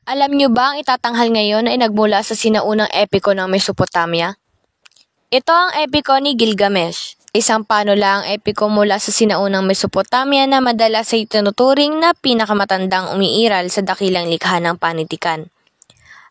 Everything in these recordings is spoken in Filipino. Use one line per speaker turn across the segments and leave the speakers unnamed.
Alam niyo ba ang itatanghal ngayon ay nagmula sa sinaunang epiko ng Mesopotamia? Ito ang epiko ni Gilgamesh. Isang panulang epiko mula sa sinaunang Mesopotamia na madalas ay tinuturing na pinakamatandang umiiral sa dakilang likha ng panitikan.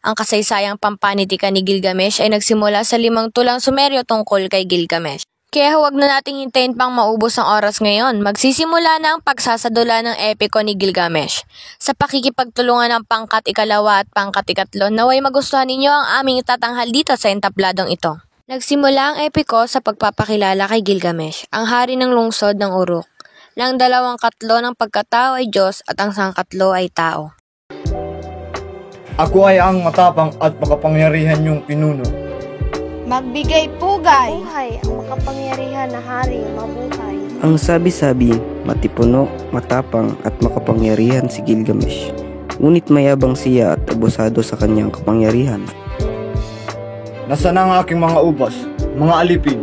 Ang kasaysayang pampanitikan ni Gilgamesh ay nagsimula sa 5 tulang Sumeryo tungkol kay Gilgamesh. Kaya huwag na nating hintayin pang maubos ang oras ngayon. Magsisimula na ang pagsasadula ng epiko ni Gilgamesh. Sa pakikipagtulungan ng pangkat 2 at pangkat 3, naway magustuhan ninyo ang aming itatanghal dito sa entabladong ito. Nagsimula ang epiko sa pagpapakilala kay Gilgamesh, ang hari ng lungsod ng Uruk, na ang 2/3 ng pagkatao ay Diyos at ang 1/4 ay tao.
Ako ay ang matapang at makapangyarihan niyong pinuno.
Magbigay pugay! Mabuhay ang makapangyarihan na hari, mabuhay.
Ang sabi-sabi, matipuno, matapang at makapangyarihan si Gilgamesh. Ngunit mayabang siya at abusado sa kanyang kapangyarihan.
Nasaan ang aking mga ubas, mga alipin?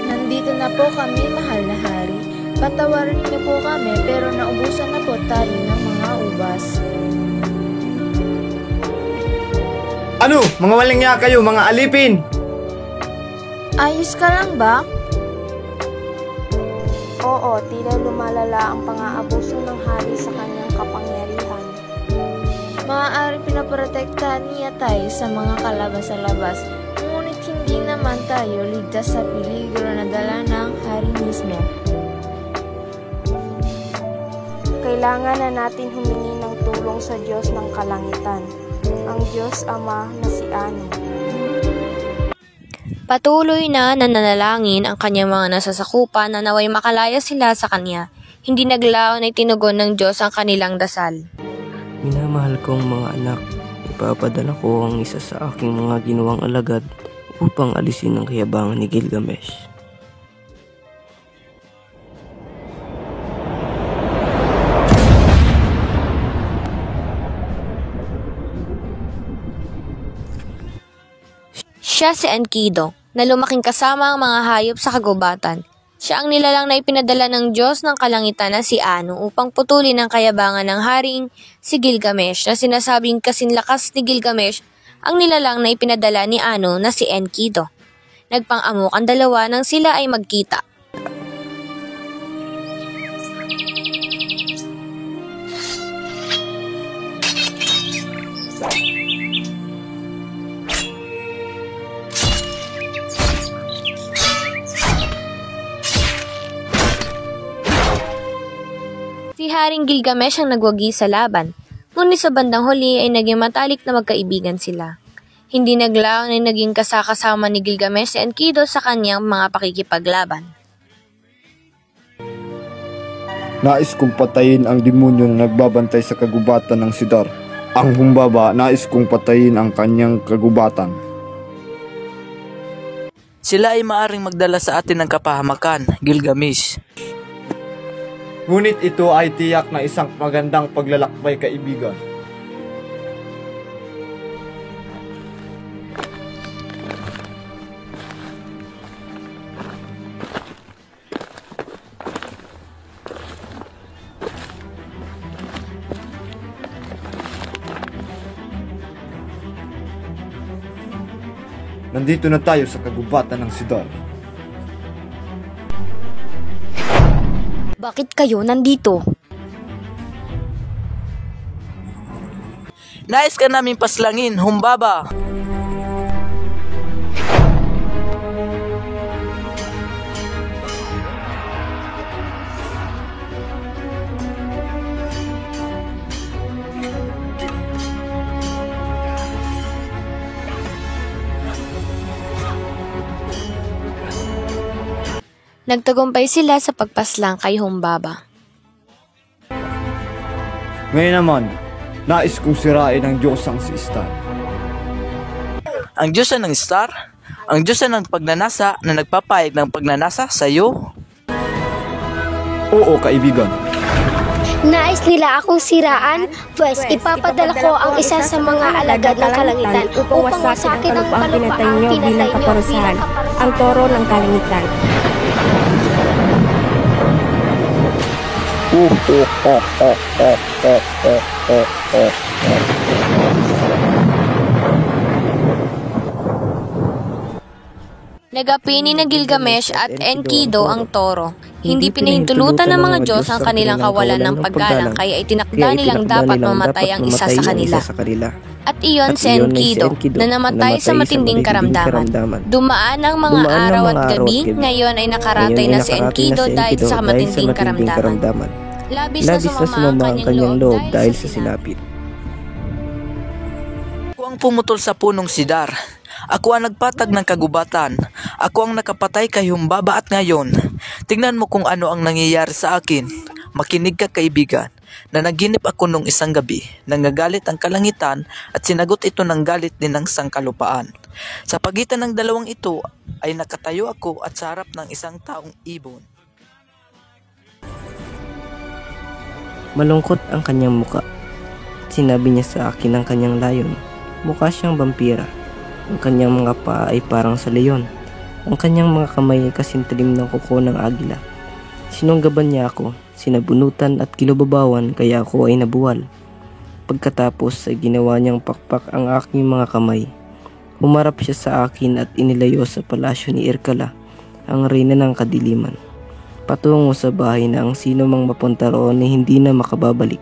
Nandito na po kami, mahal na hari. Patawarin niyo po kami pero naubusan na po tayo ng mga ubas.
Ano? Mga walang niya kayo, mga alipin!
Ayos ka lang ba? Oo, tila lumalala ang pang-aabuso ng hari sa kanyang kapangyarihan. Maaari pinaprotektahan niya tayo sa mga kalabas sa labas, ngunit hindi naman tayo ligtas sa peligro na dala ng hari mismo. Kailangan na natin humingi ng tulong sa Diyos ng kalangitan, ang Diyos Ama na si Anu.
Patuloy na nananalangin ang kanyang mga nasasakupan na naway makalaya sila sa kanya. Hindi naglaon ay tinugon ng Diyos ang kanilang dasal.
Minamahal kong mga anak, ipapadala ko ang isa sa aking mga ginawang alagad upang alisin ang kayabangan ni Gilgamesh.
Siya si Enkidu, na lumaking kasama ang mga hayop sa kagubatan. Siya ang nilalang na ipinadala ng Diyos ng kalangitan na si Anu upang putulin ang kayabangan ng haring si Gilgamesh na sinasabing kasinlakas ni Gilgamesh ang nilalang na ipinadala ni Anu na si Enkidu. Nagpang-amok ang dalawa nang sila ay magkita. Si Haring Gilgamesh ang nagwagi sa laban, ngunit sa bandang huli ay naging matalik na magkaibigan sila. Hindi naglaon ay naging kasakasama ni Gilgamesh si Enkidu sa kanyang mga pakikipaglaban.
Nais kong patayin ang demonyong nagbabantay sa kagubatan ng Sidar. Ang Humbaba, nais kong patayin ang kanyang kagubatan.
Sila ay maaring magdala sa atin ng kapahamakan, Gilgamesh.
Ngunit ito ay tiyak na isang magandang paglalakbay, kaibigan. Nandito na tayo sa kagubatan ng Sidar.
Bakit kayo nandito?
Nais ka namin paslangin, Humbaba!
Nagtagumpay sila sa pagpaslang kay Humbaba.
Ngayon naman, nais kong sirain ang Diyosang si Star.
Ang Diyosan ng Star? Ang Diyosan ng pagnanasa na nagpapayag ng pagnanasa sa iyo?
Oo, kaibigan.
Nais nila akong siraan, pwes ipapadala ko ang isa sa mga alagad ng kalangitan upang wasakin ang kalupaang pinatay niyo bilang kaparusahan, ang toro ng kalangitan.
Nagapini na Gilgamesh at Enkidu ang toro. Hindi pinahintulutan ng mga Diyos ang kanilang kawalan ng paggalang, kaya itinakda nilang dapat mamatay ang isa sa kanila. At iyon si Enkidu, na namatay sa matinding karamdaman. Dumaan ang mga araw at gabi, ngayon ay nakaratay na si Enkidu dahil sa matinding karamdaman. Labis na sumama ang kanyang loob dahil sa sinapit.
Ako ang pumutol sa punong sidar. Ako ang nagpatag ng kagubatan. Ako ang nakapatay kay Humbaba at ngayon. Tingnan mo kung ano ang nangyayari sa akin. Makinig ka kaibigan. Nanaginip ako nung isang gabi. Nangagalit ang kalangitan at sinagot ito ng galit din ng sangkalupaan. Sa pagitan ng dalawang ito ay nakatayo ako at sa harap ng isang taong ibon.
Malungkot ang kanyang muka. Sinabi niya sa akin ang kanyang layon. Mukha siyang vampira. Ang kanyang mga paa ay parang sa leon. Ang kanyang mga kamay ay kasintalim ng kuko ng agila. Sinunggaban niya ako, sinabunutan at kinubabawan kaya ako ay nabuwal. Pagkatapos ay ginawa niyang pakpak ang aking mga kamay. Humarap siya sa akin at inilayo sa palasyo ni Irkala, ang reyna ng kadiliman. Patungo sa bahay na ang sino mang mapunta roon ay hindi na makababalik.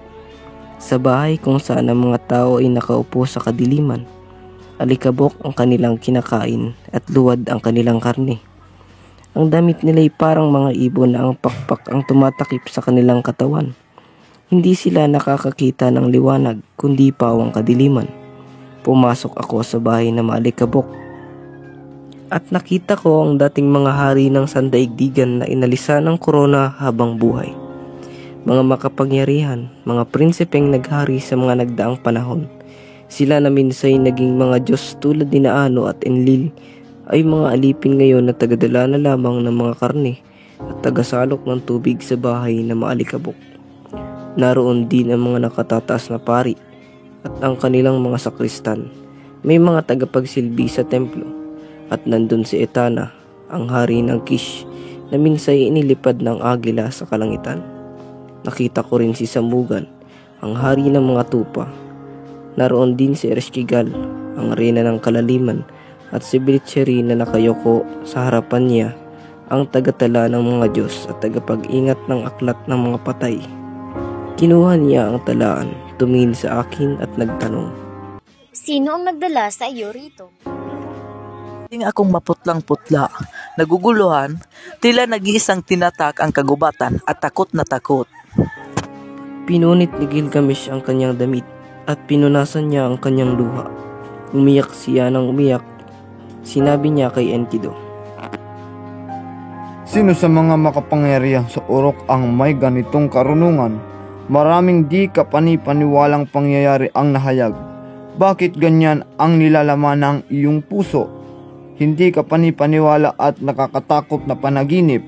Sa bahay kung saan ang mga tao ay nakaupo sa kadiliman. Alikabok ang kanilang kinakain at luwad ang kanilang karne. Ang damit nila ay parang mga ibon na ang pakpak ang tumatakip sa kanilang katawan. Hindi sila nakakakita ng liwanag kundi pawang kadiliman. Pumasok ako sa bahay na maalikabok at nakita ko ang dating mga hari ng sandaigdigan na inalisan ng korona habang buhay. Mga makapangyarihan, mga prinsipeng naghari sa mga nagdaang panahon. Sila na minsay naging mga Diyos tulad ni Naano at Enlil ay mga alipin ngayon na tagadala na lamang ng mga karne at tagasalok ng tubig sa bahay na maalikabok. Naroon din ang mga nakatataas na pari at ang kanilang mga sakristan. May mga tagapagsilbi sa templo at nandun si Etana, ang hari ng Kish na minsay inilipad ng agila sa kalangitan. Nakita ko rin si Samugan, ang hari ng mga tupa. Naroon din si Ereshkigal, ang reyna ng kalaliman, at si Bilcheri na nakayoko sa harapan niya, ang tagatala ng mga Diyos at tagapag-ingat ng aklat ng mga patay. Kinuha niya ang talaan, tumingin sa akin at nagtanong,
Sino ang nagdala sa iyo rito?
Ting akong maputlang-putla, naguguluhan, tila nag-iisang tinatak ang kagubatan at takot na takot.
Pinunit ni Gilgamesh ang kanyang damit at pinunasan niya ang kanyang luha. Umiyak siya ng umiyak. Sinabi niya kay Enkidu,
Sino sa mga makapangyarihan sa Uruk ang may ganitong karunungan? Maraming di kapani-paniwalang pangyayari ang nahayag. Bakit ganyan ang nilalaman ng iyong puso? Hindi ka panipaniwala at nakakatakot na panaginip.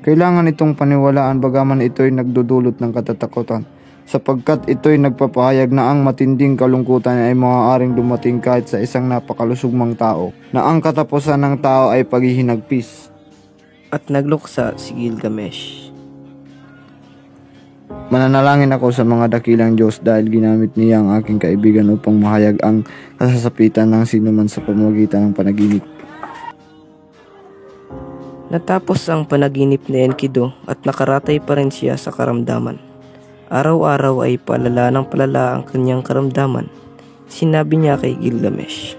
Kailangan itong paniwalaan bagaman ito'y nagdudulot ng katatakutan, sapagkat ito'y nagpapahayag na ang matinding kalungkutan ay maaaring dumating kahit sa isang napakalusugmang tao, na ang katapusan ng tao ay paghihinagpis.
at nagluksa si Gilgamesh.
Mananalangin ako sa mga dakilang Diyos dahil ginamit niya ang aking kaibigan upang mahayag ang kasasapitan ng sinuman sa pamamagitan ng panaginip.
Natapos ang panaginip ni Enkidu at nakaratay pa rin siya sa karamdaman. Araw-araw ay palala ng palala ang kanyang karamdaman. Sinabi niya kay Gilgamesh,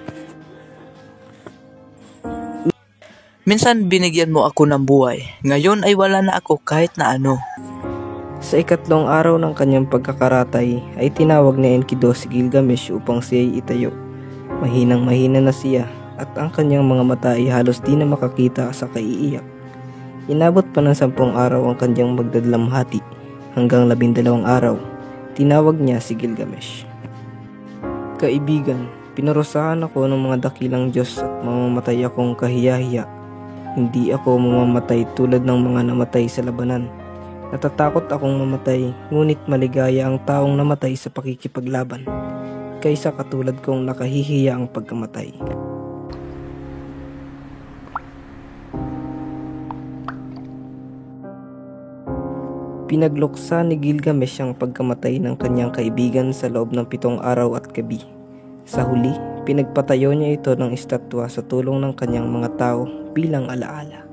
Minsan binigyan mo ako ng buhay. Ngayon ay wala na ako kahit na ano.
Sa ikatlong araw ng kanyang pagkakaratay ay tinawag ni Enkidu si Gilgamesh upang siya'y itayo. Mahinang-mahina na siya at ang kanyang mga mata ay halos di na makakita sa kaiiyak. Inabot pa ng 10 araw ang kanyang magdadalamhati hanggang 12 araw. Tinawag niya si Gilgamesh. Kaibigan, pinarusahan ako ng mga dakilang Diyos at mamamatay akong kahiyahiya. Hindi ako mamamatay tulad ng mga namatay sa labanan. Natatakot akong mamatay, ngunit maligaya ang taong namatay sa pakikipaglaban, kaysa katulad kong nakahihiya ang pagkamatay. Pinagluksa ni Gilgamesh ang pagkamatay ng kanyang kaibigan sa loob ng 7 araw at gabi. Sa huli, pinagpatayo niya ito ng estatwa sa tulong ng kanyang mga tao bilang alaala.